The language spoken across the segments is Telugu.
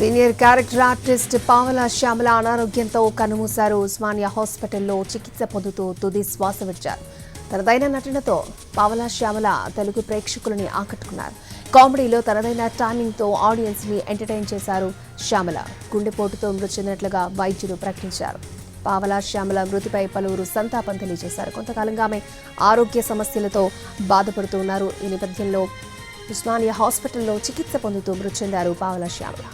సీనియర్ క్యారెక్టర్ ఆర్టిస్ట్ పావలా శ్యామల అనారోగ్యంతో కన్నుమూశారు. ఉస్మానియా హాస్పిటల్లో చికిత్స పొందుతూ తుది శ్వాస విడిచారు. తనదైన నటనతో పావలా శ్యామల తెలుగు ప్రేక్షకులని ఆకట్టుకున్నారు. కామెడీలో తనదైన టైమింగ్తో ఆడియన్స్ ని ఎంటర్టైన్ చేశారు. శ్యామల గుండెపోటుతో మృతి చెందినట్లుగా వైద్యులు ప్రకటించారు. పావలా శ్యామల మృతిపై పలువురు సంతాపం తెలియజేశారు. కొంతకాలంగా ఆమె ఆరోగ్య సమస్యలతో బాధపడుతూ ఉన్నారు. ఈ నేపథ్యంలో ఉస్మానియా హాస్పిటల్లో చికిత్స పొందుతూ మృతి చెందారు పావలా శ్యామల.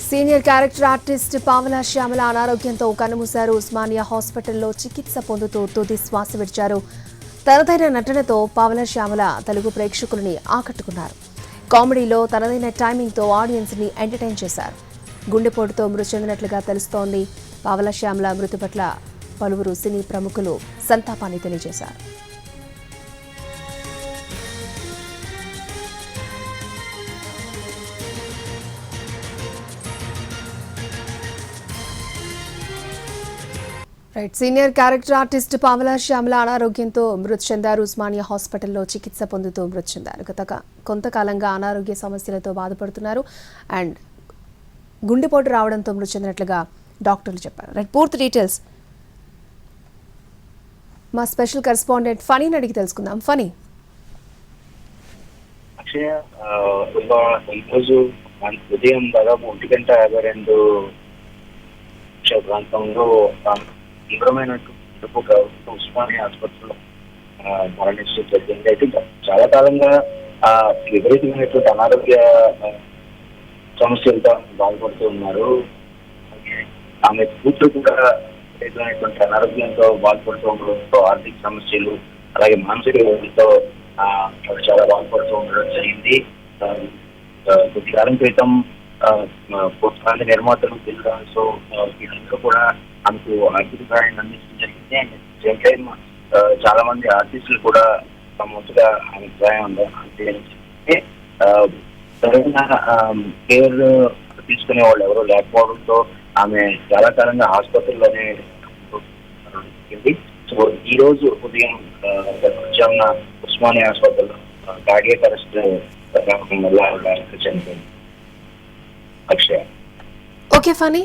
సీనియర్ క్యారెక్టర్ ఆర్టిస్ట్ పావలా శ్యామల అనారోగ్యంతో కన్నుమూశారు. ఉస్మానియా హాస్పిటల్లో చికిత్స పొందుతూ తుది శ్వాస విడిచారు. తనదైన నటనతో పావలా శ్యామల తెలుగు ప్రేక్షకులని ఆకట్టుకున్నారు. కామెడీలో తనదైన టైమింగ్తో ఆడియన్స్ ని ఎంటర్టైన్ చేశారు. గుండెపోటుతో మృతి చెందినట్లుగా తెలుస్తోంది. పావలా శ్యామల మృతి పట్ల పలువురు సినీ ప్రముఖులు సంతాపాన్ని తెలియజేశారు. సీనియర్ క్యారెక్టర్ ఆర్టిస్ట్ పావలా శ్యామల అనారోగ్యంతో మృతి చెందారు. ఉస్మానియా హాస్పిటల్లో చికిత్స పొందుతూ మృతి చెందారు. కొంతకాలంగా అనారోగ్య సమస్యలతో బాధపడుతున్నారు. అండ్ గుండెపోటు రావడంతో మృతి చెందినట్లుగా డాక్టర్లు చెప్పారు. పూర్తి డీటెయిల్స్ మా స్పెషల్ కరెస్పాండెంట్ ఫనీని అడిగి తెలుసుకుందాం. ఫనీ, ఈరోజు ఉదయం దాదాపు 1:52 ప్రాంతంలో తీవ్రమైన ఉస్మానియా ఆసుపత్రిలో మరణించడం జరిగింది. అయితే చాలా కాలంగా విపరీతమైనటువంటి అనారోగ్య సమస్యలతో బాధపడుతూ ఉన్నారు. ఆమె కూతురు కూడా విపరీతమైనటువంటి అనారోగ్యంతో బాధపడుతూ ఉండడంతో ఆర్థిక సమస్యలు అలాగే మానసిక వ్యాధితో చాలా బాధపడుతూ ఉండడం జరిగింది. కొద్ది కాలం క్రితం కొంతమంది నిర్మాతలు సో వీళ్ళందరూ కూడా ఆమెకు ఆర్థిక సహాయాన్ని అందించడం జరిగింది. అండ్ సేమ్ టైం చాలా మంది ఆర్టిస్టులు కూడా మొదటగా ఆమె సహాయం అందించింది. సరైన కేర్ తీసుకునే వాళ్ళు ఎవరో లేకపోవడంతో ఆమె చాలా కాలంగా ఆసుపత్రిలోనే జరిగింది. సో ఈ రోజు ఉదయం ఉస్మానియా హాస్పిటల్లో కార్డియాక్ అరెస్ట్ వల్ల చనిపోయింది. అక్షయ. Okay funny.